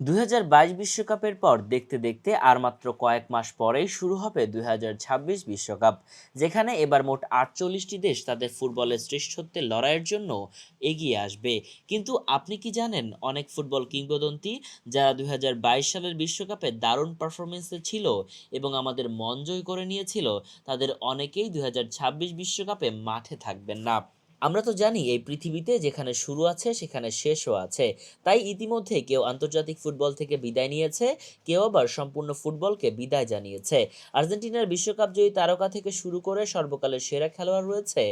2022 বিশ্বকাপের পর দেখতে দেখতে আর মাত্র কয়েক মাস পরেই শুরু হবে 2026 বিশ্বকাপ, যেখানে এবার মোট 48টি দেশ তাদের ফুটবলের শ্রেষ্ঠত্বের লড়াইয়ের জন্য এগিয়ে আসবে। কিন্তু আপনি কি জানেন, অনেক ফুটবল কিংবদন্তি যারা 2022 সালের বিশ্বকাপে দারুণ পারফরমেন্সে ছিল এবং আমাদের মন জয় করে নিয়েছিল, তাদের অনেকেই 2026 বিশ্বকাপে মাঠে থাকবেন না। আমরা তো জানি এই পৃথিবীতে যেখানে শুরু আছে সেখানে শেষও আছে। তাই ইতিমধ্যে কেউ আন্তর্জাতিক ফুটবল থেকে বিদায় নিয়েছে, কেউ আবার সম্পূর্ণ ফুটবলকে বিদায় জানিয়েছে। আর্জেন্টিনার বিশ্বকাপ জয়ী তারকা থেকে শুরু করে সর্বকালের সেরা খেলোয়াড় রয়েছে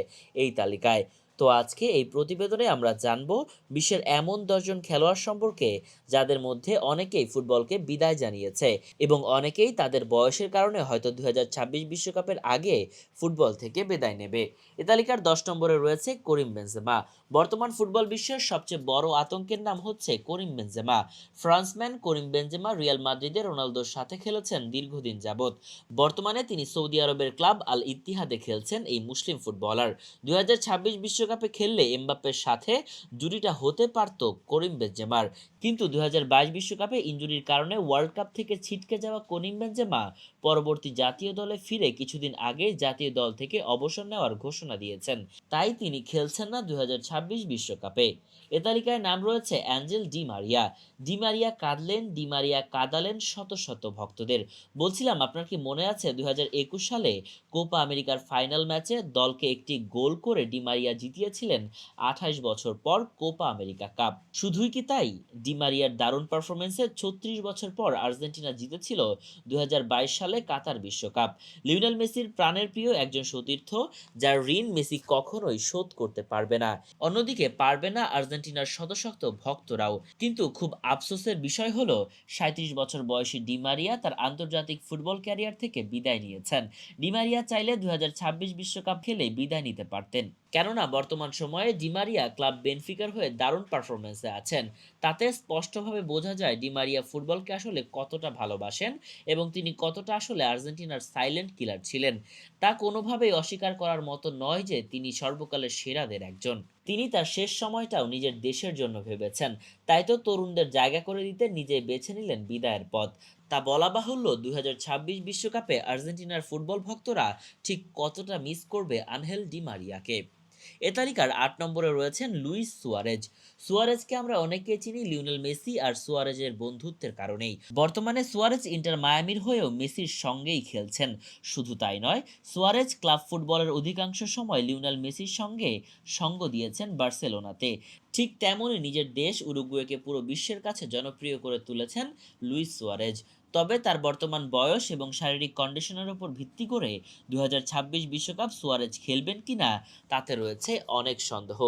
এই তালিকায়। তো আজকে এই প্রতিবেদনে আমরা জানব বিশ্বের এমন 10জন খেলোয়াড় সম্পর্কে যাদের মধ্যে অনেকেই ফুটবলকে বিদায় জানিয়েছে এবং অনেকেই তাদের বয়সের কারণে হয়তো 2026 বিশ্বকাপের আগে ফুটবল থেকে বিদায় নেবে। এ তালিকার 10 নম্বরে রয়েছে করিম বেনজেমা। বর্তমান ফুটবল বিশ্বের সবচেয়ে বড় আতঙ্কের নাম হচ্ছে Karim Benzema. Frenchman Karim Benzema Real মাদ্রিদে রোনালদোর সাথে খেলেছেন দীর্ঘদিন যাবৎ। বর্তমানে তিনি সৌদি আরবের ক্লাব আল ইত্তিহাদে খেলছেন। এই মুসলিম ফুটবলার 2026 বিশ্বকাপে খেললে এমবাপ্পের সাথে জুটিটা হতে পারত করিম বেনজেমার, কিন্তু 2022 বিশ্বকাপে ইনজুরির কারণে ওয়ার্ল্ড কাপ থেকে ছিটকে যাওয়া করিম বেনজেমা পরবর্তী জাতীয় দলে ফিরে কিছুদিন আগে জাতীয় দল থেকে অবসর নেওয়ার ঘোষণা দিয়েছেন। তাই তিনি খেলছেন না 2026 বিশ্বকাপে। এ তালিকায় নাম রয়েছে Angel Di Maria. Di Maria কাঁদলেন, ডি মারিয়া কাঁদালেন শত শত ভক্তদের। বলছিলাম, আপনার কি মনে আছে 2021 সালে কোপা আমেরিকার ফাইনাল ম্যাচে দলকে একটি গোল করে ডি মারিয়া জিতিয়েছিলেন 28 বছর পর কোপা আমেরিকা কাপ। শুধুই কি তাই, ডি মারিয়ার দারুণ পারফরমেন্সে 36 বছর পর আর্জেন্টিনা জিতেছিল 2022 সালে কাতার বিশ্বকাপ। লিওনেল মেসির প্রাণের প্রিয় একজন সতীর্থ, যার ঋণ মেসি কখনোই শোধ করতে পারবে না। অন্যদিকে পারবে না আর্জেন্টিনার শতশত ভক্তরাও। কিন্তু খুব আফসোসের বিষয় হলো 37 বছর বয়সী ডি মারিয়া তার আন্তর্জাতিক ফুটবল ক্যারিয়ার থেকে বিদায় নিয়েছেন। ডি মারিয়া চাইলে 2026 বিশ্বকাপ খেলে বিদায় নিতে পারতেন, কেননা বর্তমান সময়ে ডি মারিয়া ক্লাব বেনফিকার হয়ে দারুণ পারফরমেন্সে আছেন। তাতে স্পষ্টভাবে বোঝা যায় ডি মারিয়া ফুটবলকে আসলে কতটা ভালোবাসেন এবং তিনি কতটা আসলে আর্জেন্টিনার সাইলেন্ট কিলার ছিলেন। তা কোনোভাবেই অস্বীকার করার মতো নয় যে তিনি সর্বকালের সেরাদের একজন। তিনি তার শেষ সময়টাও নিজের দেশের জন্য ভেবেছেন। তাই তো তরুণদের জায়গা করে দিতে নিজে বেছে নিলেন বিদায়ের পথ। তা বলা বাহুল্য, 2026 বিশ্বকাপে আর্জেন্টিনার ফুটবল ভক্তরা ঠিক কতটা মিস করবে আনহেল ডি মারিয়াকে। এ তালিকার 8 নম্বরে রয়েছেন লুইস সুয়ারেজ। সুয়ারেজকে আমরা অনেকেই চিনি লিওনেল মেসি আর সুয়ারেজের বন্ধুত্বের কারণেই। বর্তমানে সুয়ারেজ ইন্টার মায়ামির হয়েও মেসির সঙ্গেই খেলছেন। শুধু তাই নয়, সুয়ারেজ ক্লাব ফুটবলের অধিকাংশ সময় লিওনেল মেসির সঙ্গে সঙ্গ দিয়েছেন বার্সেলোনাতে। ঠিক তেমনই নিজের দেশ উরুগুয়েকে পুরো বিশ্বের কাছে জনপ্রিয় করে তুলেছেন লুইস সুয়ারেজ। তবে তার বর্তমান বয়স এবং শারীরিক কন্ডিশনের উপর ভিত্তি করে 2026 বিশ্বকাপ সুয়ারেজ খেলবেন কিনা তাতে রয়েছে অনেক সন্দেহ।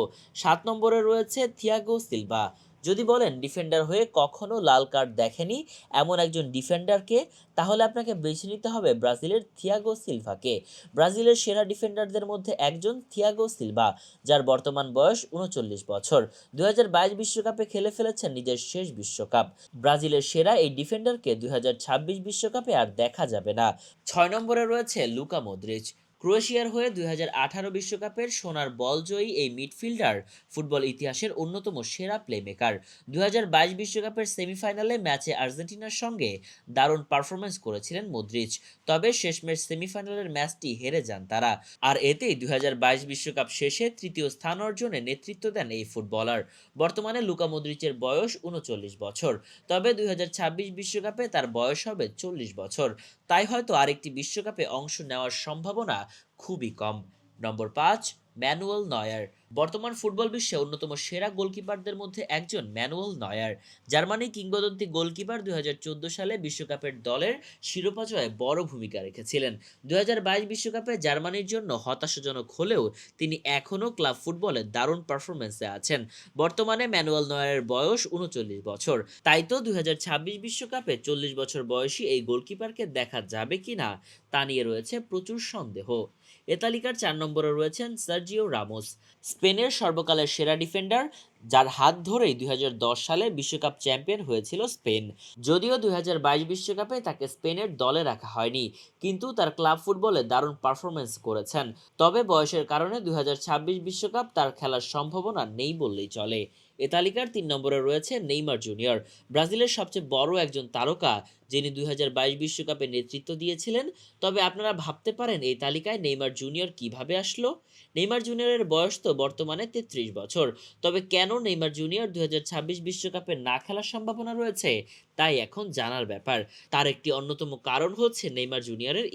7 নম্বরে রয়েছে থিয়াগো সিলভা। যদি বলেন ডিফেন্ডার হয়ে কখনো লাল কার্ড দেখেনি এমন একজন ডিফেন্ডারকে, তাহলে আপনাকে বেছে নিতে হবে ব্রাজিলের থিয়াগো সিলভাকে। ব্রাজিলের সেরা ডিফেন্ডারদের মধ্যে একজন থিয়াগো সিলভা, যার বর্তমান বয়স 39 বছর। 2022 বিশ্বকাপে খেলে ফেলেছেন নিজের শেষ বিশ্বকাপ। ব্রাজিলের সেরা এই ডিফেন্ডারকে 2026 বিশ্বকাপে আর দেখা যাবে না। 6 নম্বরে রয়েছে লুকা মদ্রিচ। ক্রোয়েশিয়ার হয়ে 2018 বিশ্বকাপের সোনার বল জয়ী এই মিডফিল্ডার ফুটবল ইতিহাসের অন্যতম সেরা প্লেমেকার। 2022 বিশ্বকাপের সেমিফাইনালে ম্যাচে আর্জেন্টিনার সঙ্গে দারুণ পারফরমেন্স করেছিলেন মদ্রিচ। তবে শেষমেশ সেমিফাইনালের ম্যাচটি হেরে যান তারা। আর এতেই 2022 বিশ্বকাপ শেষে তৃতীয় স্থান অর্জনে নেতৃত্ব দেন এই ফুটবলার। বর্তমানে লুকা মদ্রিচের বয়স 39 বছর। তবে 2026 বিশ্বকাপে তার বয়স হবে 40 বছর। তাই হয়তো আরেকটি বিশ্বকাপে অংশ নেওয়ার সম্ভাবনা খুবই কম। নম্বর 5, ম্যানুয়েল নয়ার। বর্তমান ফুটবল বিশ্বে অন্যতম সেরা গোলকিপারদের মধ্যে একজন ম্যানুয়েল নয়ার। জার্মানি কিংবদন্তি গোলকিপার 2014 সালে বিশ্বকাপের দলের শিরোপা জয়ে বড় ভূমিকা রেখেছিলেন। 2022 বিশ্বকাপে জার্মানির জন্য হতাশাজনক হলেও তিনি এখনও ক্লাব ফুটবলে দারুণ পারফরমেন্সে আছেন। বর্তমানে ম্যানুয়েল নয়ারের বয়স 39 বছর। তাই তো 2026 বিশ্বকাপে 40 বছর বয়সী এই গোলকিপারকে দেখা যাবে কিনা তা নিয়ে রয়েছে প্রচুর সন্দেহ। এ তালিকার 4 নম্বরে রয়েছেন সার্জিও রামোস। স্পেনের সর্বকালের সেরা ডিফেন্ডার, যার হাত ধরেই 2010 সালে বিশ্বকাপ চ্যাম্পিয়ন হয়েছিল স্পেন। যদিও 2022 বিশ্বকাপে তাকে স্পেনের দলে রাখা হয়নি, কিন্তু তার ক্লাব ফুটবলে দারুণ পারফরমেন্স করেছেন। তবে বয়সের কারণে 2026 বিশ্বকাপ তার খেলার সম্ভাবনা নেই বললেই চলে। এ তালিকার 3 নম্বরে রয়েছে নেইমার জুনিয়র, ব্রাজিলের সবচেয়ে বড় একজন তারকা, যিনি 2022 বিশ্বকাপে নেতৃত্ব দিয়েছিলেন। তবে আপনারা ভাবতে পারেন এই তালিকায় নেইমার জুনিয়র কিভাবে আসলো। নেইমার জুনিয়রের বয়স তো বর্তমানে 33 বছর। তবে কেন নেইমার জুনিয়র 2026 বিশ্বকাপে না খেলার সম্ভাবনা রয়েছে, তাই এখন জানার ব্যাপার। তার একটি অন্যতম কারণ হচ্ছে নেইমার জুনিয়রের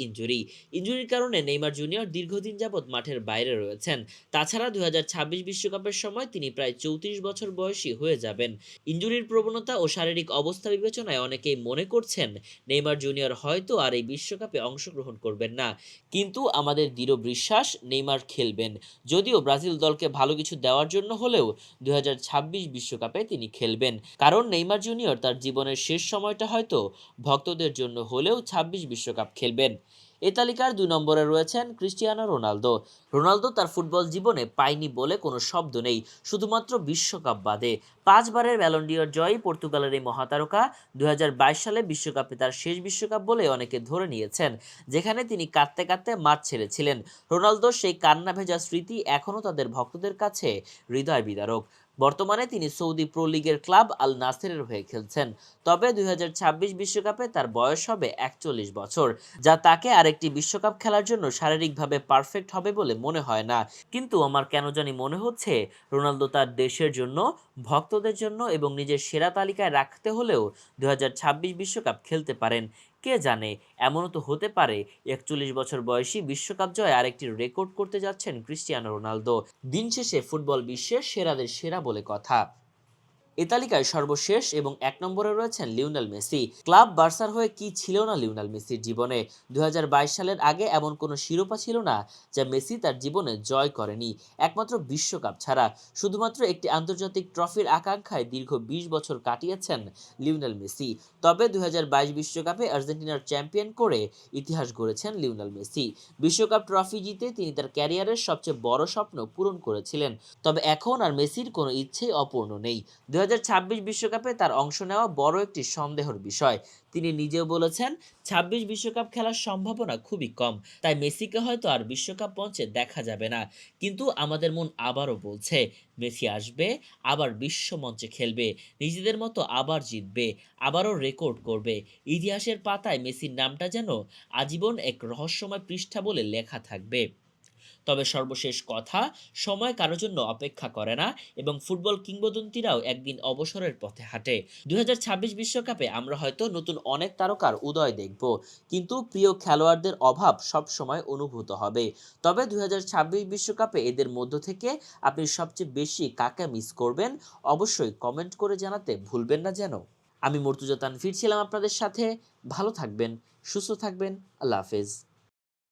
ইনজুরির কারণে নেইমার জুনিয়র দীর্ঘদিন যাবৎ মাঠের বাইরে রয়েছেন। তাছাড়া 2026 বিশ্বকাপের সময় তিনি প্রায় 34 বছর বয়সী হয়ে যাবেন। ইনজুরির প্রবণতা ও শারীরিক অবস্থা বিবেচনায় অনেকেই মনে করছেন নেইমার জুনিয়র হয়তো আর এই বিশ্বকাপে অংশগ্রহণ করবেন না। কিন্তু আমাদের দৃঢ় বিশ্বাস নেইমার খেলবেন। যদিও ব্রাজিল দলকে ভালো কিছু দেওয়ার জন্য হলেও 2026 বিশ্বকাপে তিনি খেলবেন, কারণ নেইমার জুনিয়র তার জীবনের শেষ সময়টা হয়তো ভক্তদের জন্য হলেও 26 বিশ্বকাপ খেলবেন। এ তালিকার 2 নম্বরে রয়েছেন ক্রিস্টিয়ানো রোনালদো। রোনালদো তার ফুটবল জীবনে পায়নি বলে কোনো শব্দ নেই, শুধুমাত্র বিশ্বকাপ বাদে। 5 বারের ব্যালন ডি'অর জয়ী পর্তুগালের এই মহাতারকা 2022 সালে বিশ্বকাপে তার শেষ বিশ্বকাপ বলে অনেকে ধরে নিয়েছেন, যেখানে তিনি কাঁদতে কাঁদতে মাঠ ছেড়েছিলেন। রোনালদোর সেই কান্না ভেজা স্মৃতি এখনও তাদের ভক্তদের কাছে হৃদয় বিদারক। বর্তমানে তিনি সৌদি প্রো লিগের ক্লাব আল নাসেরের হয়ে খেলছেন। তবে 2026 বিশ্বকাপে তার বয়স হবে 41 বছর, যা তাকে আরেকটি বিশ্বকাপ খেলার জন্য শারীরিকভাবে পারফেক্ট হবে বলে মনে হয় না। কিন্তু আমার কেন জানি মনে হচ্ছে রোনালদো তার দেশের জন্য, ভক্তদের জন্য এবং নিজের সেরা তালিকায় রাখতে হলেও 2026 বিশ্বকাপ খেলতে পারেন। কে জানে, এমনও তো হতে পারে 41 বছর বয়সী বিশ্বকাপ জয়ে আরেকটি রেকর্ড করতে যাচ্ছেন ক্রিস্টিয়ানো রোনালদো। দিন শেষে ফুটবল বিশ্বের সেরাদের সেরা বলে কথা। এ তালিকায় সর্বশেষ এবং 1 নম্বরে রয়েছেন লিওনেল মেসি। ক্লাব বার্সার হয়ে কি ছিল না লিওনেল মেসির জীবনে। 2022 সালের আগে এমন কোনো শিরোপা ছিল না যা মেসি তার জীবনে জয় করেনি, একমাত্র বিশ্বকাপ ছাড়া। শুধুমাত্র একটি আন্তর্জাতিক ট্রফির আকাঙ্ক্ষায় দীর্ঘ 20 বছর কাটিয়েছেন লিওনেল মেসি। তবে 2022 বিশ্বকাপে আর্জেন্টিনার চ্যাম্পিয়ন করে ইতিহাস গড়েছেন লিওনেল মেসি। বিশ্বকাপ ট্রফি জিতে তিনি তার ক্যারিয়ারের সবচেয়ে বড় স্বপ্ন পূরণ করেছিলেন। তবে এখন আর মেসির কোনো ইচ্ছেই অপূর্ণ নেই। 2026 বিশ্বকাপে তার অংশ নেওয়া বড় একটি সন্দেহের বিষয়। তিনি নিজেও বলেছেন, 26 বিশ্বকাপ খেলার সম্ভাবনা খুবই কম, তাই মেসিকে হয়তো আর বিশ্বকাপ মঞ্চে দেখা যাবে না। কিন্তু আমাদের মন আবারও বলছে, মেসি আসবে, আবার বিশ্ব মঞ্চে খেলবে, নিজেদের মতো আবার জিতবে, আবারও রেকর্ড করবে। ইতিহাসের পাতায় মেসির নামটা যেন আজীবন এক রহস্যময় পৃষ্ঠা বলে লেখা থাকবে। তবে সর্বশেষ কথা, সময় কারো জন্য অপেক্ষা করে না এবং ফুটবল কিংবদন্তিরাও একদিন অবসরের পথে হাঁটে। 2026 বিশ্বকাপে আমরা হয়তো নতুন অনেক তারকার উদয় দেখব, কিন্তু প্রিয় খেলোয়াড়দের অভাব সব সময় অনুভূত হবে। তবে 2026 বিশ্বকাপে এদের মধ্য থেকে আপনি সবচেয়ে বেশি কাকে মিস করবেন, অবশ্যই কমেন্ট করে জানাতে ভুলবেন না যেন। আমি মর্তুজা তানভীর ছিলাম আপনাদের সাথে। ভালো থাকবেন, সুস্থ থাকবেন। আল্লাহ হাফেজ।